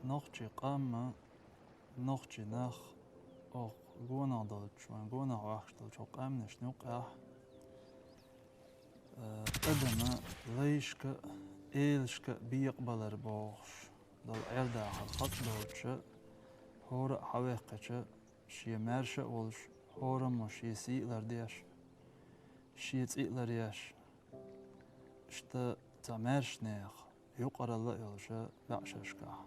نوخشي قام نوخشي نخ أو جونا دولش وان جونا واخش دولش قام نشنوق أدم ليشك إيلشك بيقبل ربوش دول عيلدا خط دولش هور حويقش شي مرش ولش هور مش يسيلر ديش شي تسيلر ياش شتا تمرش نيخ يقرأ الله يلش بعششكا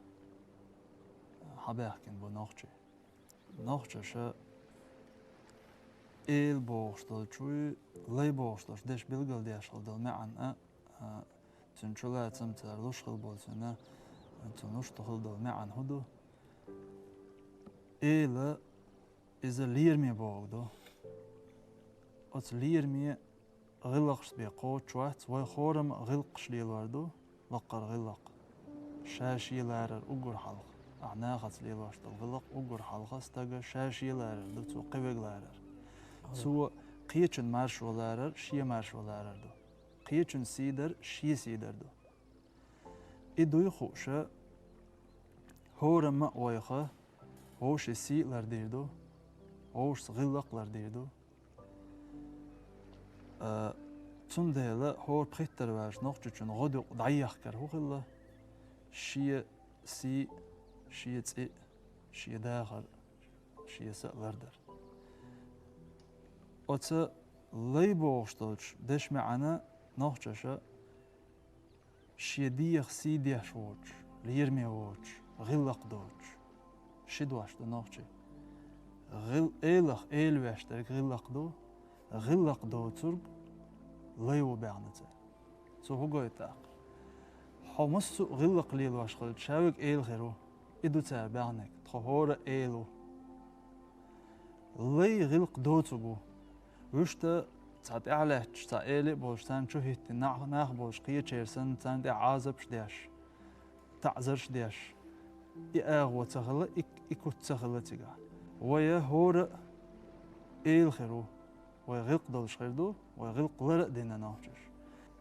حبيحكن بو نوخشش إيل بوشتل شوي لي بوشتلش ديش بيلقل ديشل دل معن تنشولا تمتر لشخل بولسنا تنشتخل دل معن هدو إيل إذا ليرمي بوغدو أت ليرمي غلقش بيقوت شوات وي خورم غلقش ليلوردو لقر غلق شاشي لارر أقر حلق أعناقت ليلوشت الغلق أقر حلقة استقى شاشي لارر دو تو قويق لارر سو قيتشن مارشو لارر شي مارشو لارر دو قيتشن سيدر شي سيدر دو إدو يخوش هورم مأويخة هوش سي لرديردو هوش غلق لرديردو تندهلا هور بخيتر واش نوخجون غدو ضيق كر هو غلا شي سي شي تي شي داخل شي سألردر أتا لي بوشتلش دش معنا نوخجش شي ديخ سي ديش ووش ليرمي ووش غلق دوش شي دواش دو نوخجي إيلخ إيلواشتر غلق دو غلق دو ترق ليو بعنته سو هو قويتاق حمسو غلق ليل واشخل شاوك إيل خيرو إدو تار بعنك تخهور إيلو لي غلق دو تبو وشتا تات إعلاش تا إيلي بولش تان شوهيت ناخ بولش قيا چيرسن تان دي عازبش ديش تعزرش ديش إياغو تخلا إكو تخلا تيغا ويا هور إيل خيرو ويغلق دولش خيردو ويغلق لرق دينا نوحجش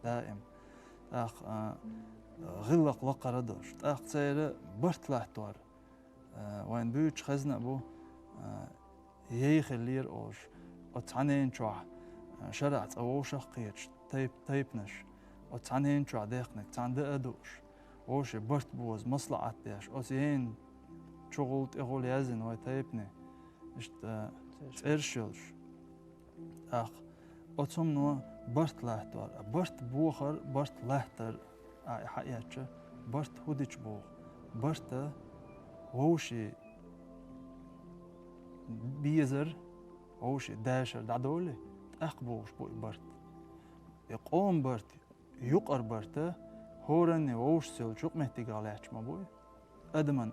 دائم غلق لقرا دوش تسير برت لاحتوار وين بيوش خزنة بو ييخ اللير اوش وتعنين شوح شرعت اوش قيتش تيبنش وتعنين شوح ديقنك تان دقدوش اوش برت بوز مصلعت ديش اوسيين شغلت اغول يزن ويتيبني اشت تيرشلش أتمنى برت لاحتر برت بوخر برت لاحتر حقيقة برت هوديش بوخ برت ووشي بيزر ووشي داشر دعدولي بوش بوي برت يقوم برت يقر برت هورني ووش سيلشوق محتاج عليهش ما بوي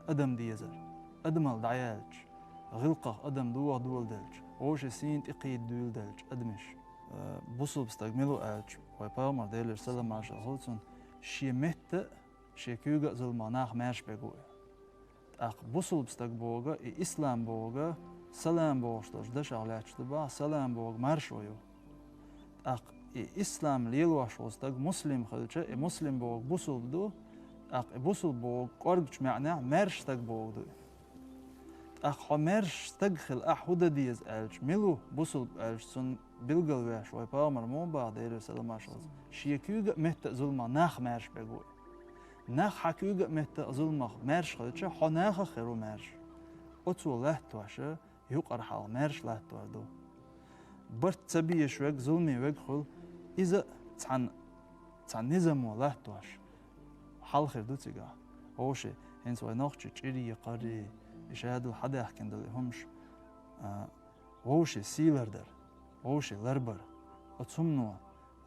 أدم ديزر أدمل دعيالش غلقه أدم دول دلج ووش سينت إقيد دول دلج أدمش بوصل بستقملو ألج ويبامر ديلر سلام عشا غلطون شي مهت شي كيوغا زلماناخ ماش بيقوي بوصل بستقبوغا إسلام بوغا سلام بوغشتوش دش عليهش دبا سلام بوغ مارشويو إسلام ليلواش وستق مسلم خلچه مسلم بوغ بوصل بدو بوصل بوغ قرقش معناه مارش تقبوغ دو حمرش تدخل أحودا ديز ألش ملو بوصل ألش سن بلغل ويش ويبامر مو بعد إيرو سلام عشاز شيكيوغا مهتا ظلما ناخ مارش بيقوي ناخ حكيوغا مهتا ظلما مارش خلچه حناخ خيرو مارش أتو لهتواشا يقر حال مارش لهتواردو برت تبيش ويك ظلمي ويك خل إذا تان نظام لهتواش حال خير دو تيغا هوشي هنس وينوخشي چيري يقاري يشاهدوا حدا يحكن دل همش ووشي سيلردر ووشي لربر أتسمنوا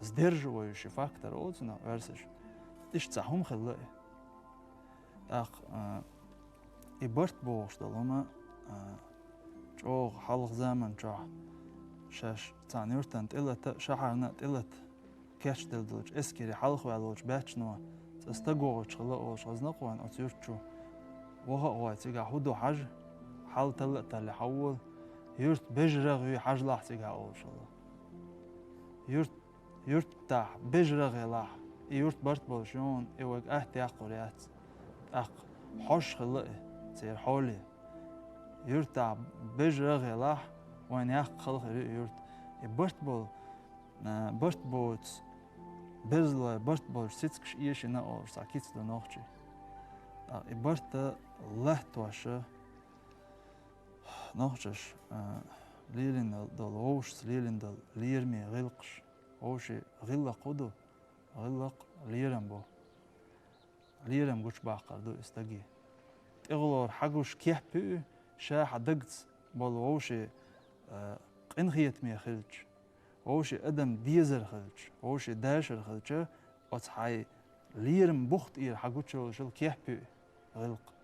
زدرج ويشي فاكتر أوتنا ورسش إيش تساهم خلقي إبرت بوش دلما جوغ حلق زمن جوغ شاش تانيورتان تقلت شحرنا تقلت كاش دلدلج اسكري حلق والوج باتشنوا تستقوغ خلقوش غزنقوان أتيورتشو وها واتيجا هودو حاج حال تلت اللي حول يرت بجرغي حاج لاح تيجا أول شاء الله يرت بجرغي لاح يرت برت بولشون إيوك أهتي أقوريات حش خلقه تير حولي يرتع بجرغ يلاح وين ياخ خلق يرت برت بوت بزلا برت بول سيتكش إيش نأور ساكيت دو نوخشي برت لهتواشة نوخشش ليلين دل هوش ليلين دل ليرمي غلقش هوشي غلق قدو غلق ليرم بو ليرم قوش باقر دو استقي تغلور حقوش كيح بيو شا حدقت بول هوشي قنخيت مي خلج هوشي ادم ديزر خلج هوشي داشر خلج واتحاي ليرم بوخت إير حقوش شل كيح بيو غلق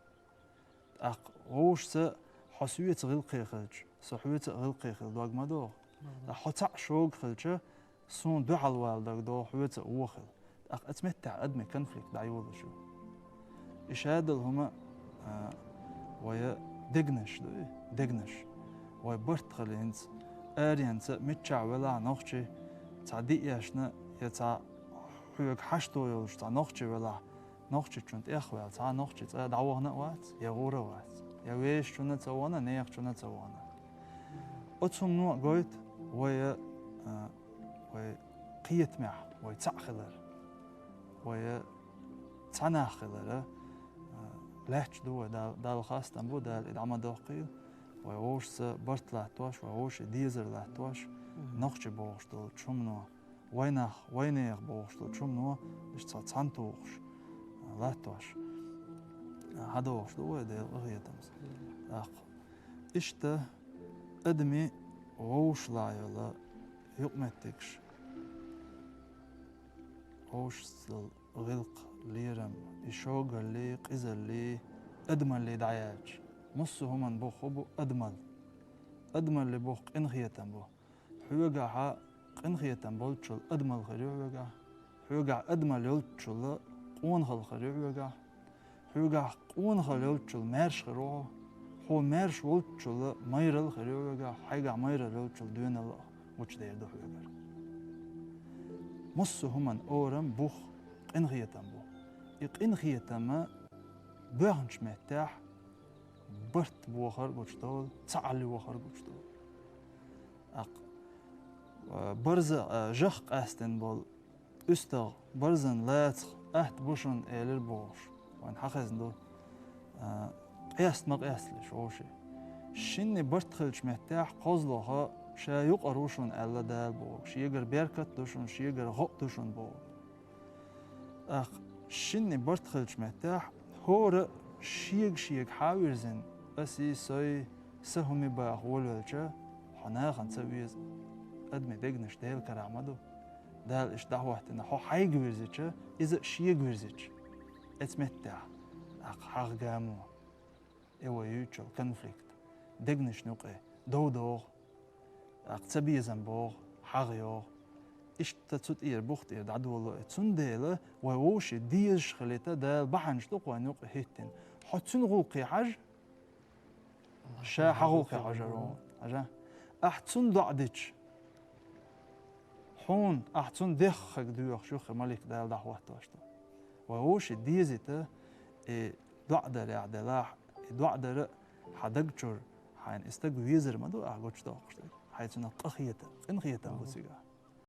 أق هوش س حسوية غلقي خلج صحوية غلقي خلج دوغ ما دوغ حتى شوق خلج سون دو حلوال دوغ دوغ حوية وخل أق أتمتع أدمي كونفليكت دعيوض شو إشهاد هما ويا دقنش دقنش ويا برت خلينت أرينت متشع ولا نوخشي تعدي ياشنا يتا حيوك حشتو يولش تا نوخشي ولا نوخشي چونت إخوال تا نوخشي تا دعوهنا وات يا غورا وات يا ويش چونت توانا نيخ چونت توانا أتسم نوع قويت ويا قيت معه ويا تعخلر ويا تناخلر لهش دو دال خاص تنبو دال إدعام دوقيل ويوش برت لهتواش ويوش ديزر لهتواش نخش بوش دول شمنو وينيخ بوش دول شمنو إش تانتوش لهتواش هدوش دو دال أغير تمس إشتا أدمي ووش لايولا يقمتكش ووش غلق ليرم يشوق اللي قزل اللي أدمل اللي دعياج مصو همان بوخ بو أدمل اللي بوخ إنخيتن بو حيوغا ها إنخيتن بولتشل أدمل خريوغا حيوغا أدمل يولتشل قون خل خريوغا حيوغا قون خل يولتشل مارش خروه هو مارش يولتشل ميرل خريوغا حيوغا ميرل يولتشل دوين الله وش دير دو حيوغا مصو همان أورم بوخ إنخيتن بو إنخيتن بهنش مرتاح برت بوخر قشتول تعلي وخر قشتول برز جخ أستن بول أستغ برزن لاتخ أهت بوشن إلر بوش وين حخزن دو قياس مقياسلش وشي شني برت خلش مرتاح قزلها شا يقروشن ألا دال بو شيغر بيركت دوشن شيغر غق دوشن بو شني برت خلش مرتاح هور شيغ حاويرزن أسي سوي سهمي باغول ولجا حناخن سويز أدمي دقنش ديل كرامدو دال إش دعوتنا حو حيق ويرزيجا إذا شيغ ويرزيج اتمتع حق جامو إيوا يوتشل كونفليكت دقنش نوقي دو تبيزن بوغ حغيوغ إش تتسوت إير بوخت إير دعدو والله تسون ديلا ووشي ديش خليتا دال بحنش نوقي نوقي هيتين حتسون غوقي حج شا حقوقي حجرون أجا أحتسون دعدتش حون أحتسون دخك دوخ شوخ ملك دال دعوة تاشتو ووش ديزيتا دعدر يعدلاح دعدر حدقشر حين استقو يزر مدو أعقوش داقشتك حيث نقخيتا إنخيتا بسيقا